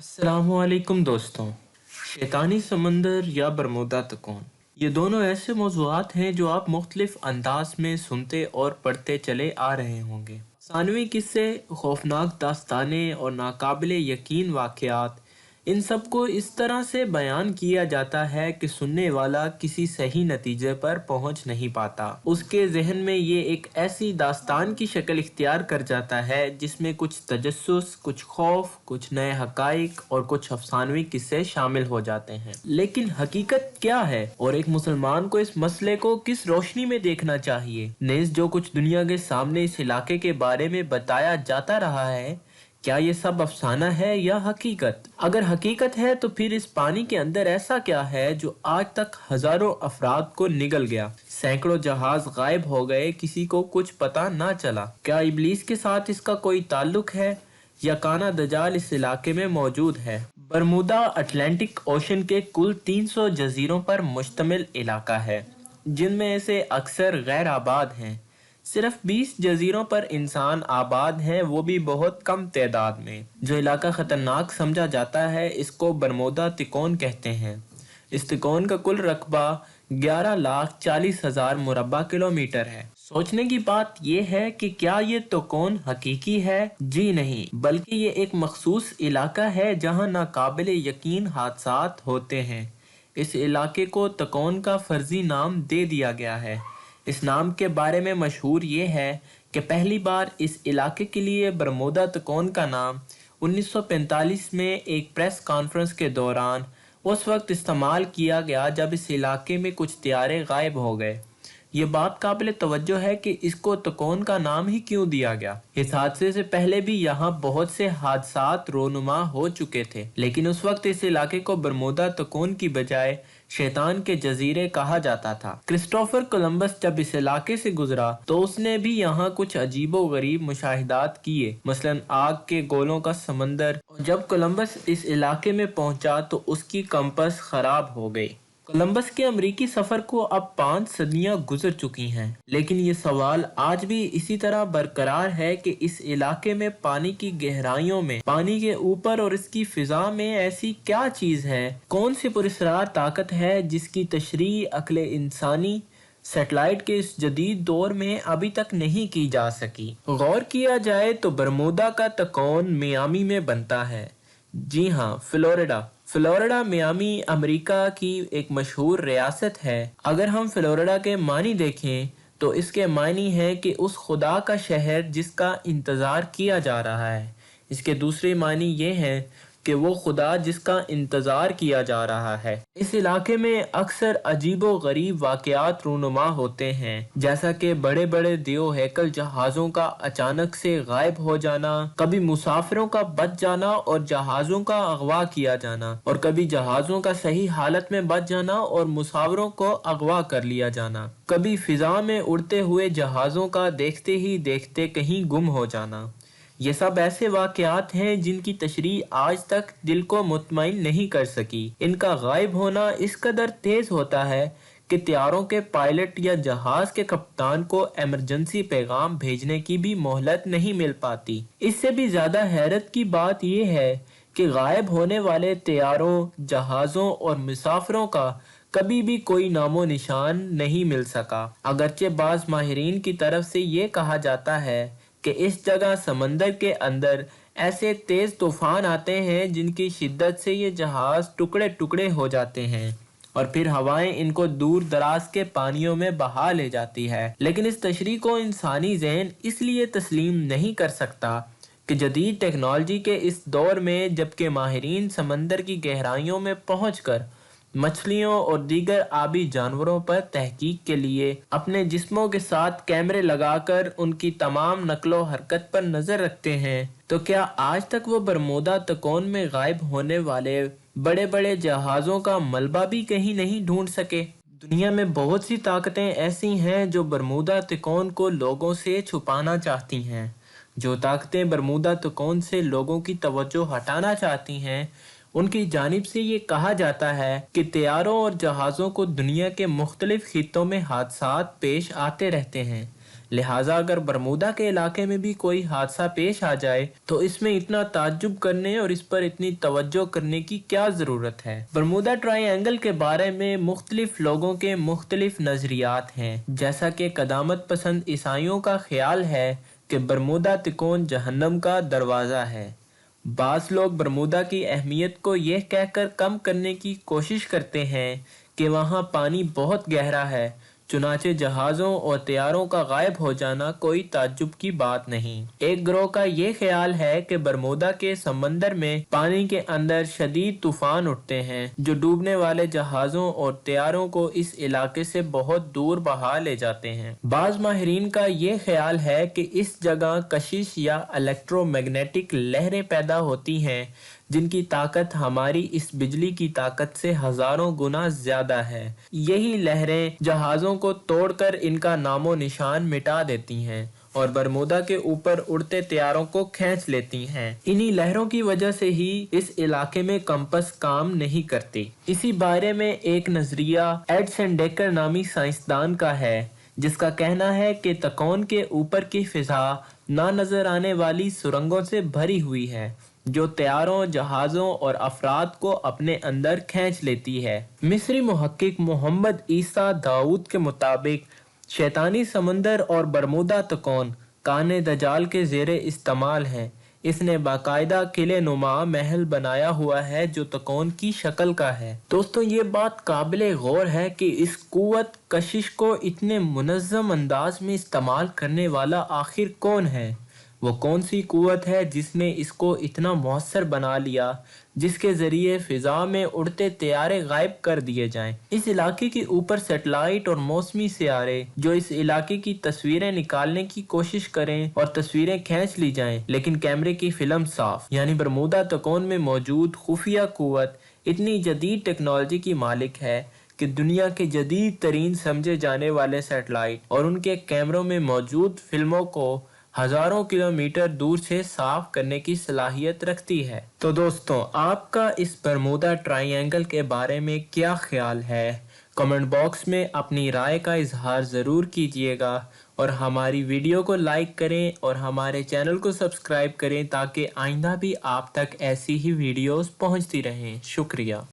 अस्सलाम वालेकुम दोस्तों। शैतानी समंदर या बरमूदा तकोन, ये दोनों ऐसे मौज़ूआत हैं जो आप मुख्तलिफ अंदाज में सुनते और पढ़ते चले आ रहे होंगे। अफसानवी किस्से, खौफनाक दास्तानें और नाकाबिले यकीन वाक़यात, इन सब को इस तरह से बयान किया जाता है कि सुनने वाला किसी सही नतीजे पर पहुंच नहीं पाता। उसके जहन में ये एक ऐसी दास्तान की शक्ल इख्तियार कर जाता है जिसमें कुछ तजस्सुस, कुछ खौफ, कुछ नए हकाइक और कुछ अफसानवी किस्से शामिल हो जाते हैं। लेकिन हकीकत क्या है और एक मुसलमान को इस मसले को किस रोशनी में देखना चाहिए? नेज़ जो कुछ दुनिया के सामने इस इलाके के बारे में बताया जाता रहा है, क्या ये सब अफसाना है या हकीकत? अगर हकीकत है तो फिर इस पानी के अंदर ऐसा क्या है जो आज तक हजारों अफराद को निगल गया? सैकड़ों जहाज गायब हो गए, किसी को कुछ पता ना चला। क्या इब्लीस के साथ इसका कोई ताल्लुक है या काना दजाल इस इलाके में मौजूद है? बरमूदा अटलांटिक ओशन के कुल 300 जजीरों पर मुश्तमिल इलाका है, जिनमें से अक्सर गैर आबाद हैं। सिर्फ 20 जजीरों पर इंसान आबाद हैं, वो भी बहुत कम तादाद में। जो इलाका ख़तरनाक समझा जाता है, इसको बरमूदा तिकोन कहते हैं। इस तिकोन का कुल रकबा 11,40,000 मुरब्बा किलोमीटर है। सोचने की बात यह है कि क्या ये तिकोन हकीकी है? जी नहीं, बल्कि ये एक मखसूस इलाका है जहाँ नाकाबिले यकीन हादसात होते हैं। इस इलाके को तिकोन का फर्जी नाम दे दिया गया है। इस नाम के बारे में मशहूर ये है कि पहली बार इस इलाके के लिए बरमूदा तिकोन का नाम 1945 में एक प्रेस कॉन्फ्रेंस के दौरान उस वक्त इस्तेमाल किया गया जब इस इलाके में कुछ तियारे गायब हो गए। ये बात काबिल तवज्जो है कि इसको तिकोन का नाम ही क्यों दिया गया। इस हादसे से पहले भी यहाँ बहुत से हादसात रोनुमा हो चुके थे, लेकिन उस वक्त इस इलाके को बरमूदा तिकोन की बजाय शैतान के जजीरे कहा जाता था। क्रिस्टोफर कोलंबस जब इस इलाके से गुजरा तो उसने भी यहाँ कुछ अजीबो गरीब मुशाहिदात किए, मसलन आग के गोलों का समंदर। जब कोलंबस इस इलाके में पहुंचा तो उसकी कंपास खराब हो गई। कोलंबस के अमरीकी सफर को अब 5 सदियां गुजर चुकी हैं, लेकिन ये सवाल आज भी इसी तरह बरकरार है कि इस इलाके में पानी की गहराइयों में, पानी के ऊपर और इसकी फिजा में ऐसी क्या चीज है, कौन सी पुरस्कार ताकत है जिसकी तशरीह अक्ल इंसानी सैटेलाइट के इस जदीद दौर में अभी तक नहीं की जा सकी। गौर किया जाए तो बरमूदा का तिकोन मियामी में बनता है। जी हाँ, फ्लोरिडा मियामी अमेरिका की एक मशहूर रियासत है। अगर हम फ्लोरिडा के मानी देखें तो इसके मानी है कि उस खुदा का शहर जिसका इंतज़ार किया जा रहा है। इसके दूसरे मानी ये हैं कि वो खुदा जिसका इंतज़ार किया जा रहा है। इस इलाके में अक्सर अजीबो गरीब वाक़यात रूनुमा होते हैं, जैसा कि बड़े बड़े दियो हैकल जहाज़ों का अचानक से गायब हो जाना, कभी मुसाफिरों का बच जाना और जहाज़ों का अगवा किया जाना, और कभी जहाज़ों का सही हालत में बच जाना और मुसाफिरों को अगवा कर लिया जाना, कभी फिजा में उड़ते हुए जहाज़ों का देखते ही देखते कहीं गुम हो जाना। ये सब ऐसे वाक़यात हैं जिनकी तशरीह आज तक दिल को मुतमईन नहीं कर सकी। इनका गायब होना इस कदर तेज होता है कि त्यारों के पायलट या जहाज के कप्तान को इमरजेंसी पैगाम भेजने की भी मोहलत नहीं मिल पाती। इससे भी ज्यादा हैरत की बात यह है कि गायब होने वाले त्यारों, जहाज़ों और मुसाफिरों का कभी भी कोई नामो निशान नहीं मिल सका। अगरचे बाज माहिरीन की तरफ से ये कहा जाता है कि इस जगह समंदर के अंदर ऐसे तेज तूफान आते हैं जिनकी शिद्दत से ये जहाज टुकड़े टुकड़े हो जाते हैं और फिर हवाएं इनको दूर दराज के पानियों में बहा ले जाती है। लेकिन इस तशरीह को इंसानी ज़हन इसलिए तस्लीम नहीं कर सकता कि जदीद टेक्नोलॉजी के इस दौर में, जबकि माहिरीन समंदर की गहराइयों में पहुंचकर मछलियों और दीगर आबी जानवरों पर तहकीक के लिए अपने जिस्मों के साथ कैमरे लगाकर उनकी तमाम नकलो हरकत पर नजर रखते हैं, तो क्या आज तक वो बरमूदा तिकोन में गायब होने वाले बड़े बड़े जहाज़ों का मलबा भी कहीं नहीं ढूंढ सके? दुनिया में बहुत सी ताकतें ऐसी हैं जो बरमूदा तिकोन को लोगों से छुपाना चाहती हैं। जो ताकतें बरमूदा तिकोन से लोगों की तवज्जो हटाना चाहती हैं, उनकी जानिब से ये कहा जाता है कि तैयारों और जहाज़ों को दुनिया के मुख्तलिफ खित्तों में हादसात पेश आते रहते हैं, لہٰذا اگر برمودا کے علاقے میں بھی کوئی حادثہ پیش آ جائے تو اس میں اتنا تعجب کرنے اور اس پر اتنی توجہ کرنے کی کیا ضرورت ہے؟ برمودا ٹرائی اینگل کے بارے میں مختلف لوگوں کے مختلف نظریات ہیں، جیسا کہ قدامت پسند عیسائیوں کا خیال ہے کہ برمودا تکون جہنم کا دروازہ ہے۔ بعض لوگ برمودا کی اہمیت کو یہ کہہ کر کم کرنے کی کوشش کرتے ہیں کہ وہاں پانی بہت گہرا ہے، چنانچہ جہازوں اور طیاروں کا غائب ہو جانا کوئی تعجب کی بات نہیں۔ ایک گروہ کا یہ خیال ہے کہ برمودا کے سمندر میں پانی کے اندر شدید طوفان اٹھتے ہیں جو ڈوبنے والے جہازوں اور طیاروں کو اس علاقے سے بہت دور بہا لے جاتے ہیں۔ بعض ماہرین کا یہ خیال ہے کہ اس جگہ کشش یا الیکٹرو میگنیٹک لہریں پیدا ہوتی ہیں جن کی طاقت ہماری اس بجلی کی طاقت سے ہزاروں گنا زیادہ ہے۔ یہی لہریں جہازوں کو توڑ کر ان کا نام و نشان مٹا دیتی ہیں اور برمودا کے اوپر اڑتے طیاروں کو کھینچ لیتی ہیں۔ انہی لہروں کی وجہ سے ہی اس علاقے میں کمپس کام نہیں کرتی۔ اسی بارے میں ایک نظریہ ایڈ سینڈیکر نامی سائنسدان کا ہے جس کا کہنا ہے کہ تکون کے اوپر کی فضا نہ نظر آنے والی سرنگوں سے بھری ہوئی ہے جو طیاروں، جہازوں اور افراد کو اپنے اندر کھینچ لیتی ہے۔ مصری محقق محمد عیسیٰ داؤد کے مطابق شیطانی سمندر اور برمودا تکون کان دجال کے زیر استعمال ہے۔ اس نے باقاعدہ قلعے نما محل بنایا ہوا ہے جو تکون کی شکل کا ہے۔ دوستو، یہ بات قابل غور ہے کہ اس قوت کشش کو اتنے منظم انداز میں استعمال کرنے والا آخر کون ہے؟ وہ کون سی قوت ہے جس نے اس کو اتنا مؤثر بنا لیا جس کے ذریعے فضا میں اڑتے طیارے غائب کر دیے جائیں؟ اس علاقے کے اوپر سیٹلائٹ اور موسمی سیارے جو اس علاقے کی تصویریں نکالنے کی کوشش کریں اور تصویریں کھینچ لی جائیں لیکن کیمرے کی فلم صاف، یعنی برمودا تکون میں موجود خفیہ قوت اتنی جدید ٹیکنالوجی کی مالک ہے کہ دنیا کے جدید ترین سمجھے جانے والے سیٹلائٹ اور ان کے کیمروں میں موجود فلموں کو ہزاروں کلومیٹر دور سے صاف کرنے کی صلاحیت رکھتی ہے۔ تو دوستوں، آپ کا اس برمودا ٹرائی اینگل کے بارے میں کیا خیال ہے؟ کمنٹ باکس میں اپنی رائے کا اظہار ضرور کیجیے گا اور ہماری ویڈیو کو لائک کریں اور ہمارے چینل کو سبسکرائب کریں تاکہ آئندہ بھی آپ تک ایسی ہی ویڈیوز پہنچتی رہیں۔ شکریہ۔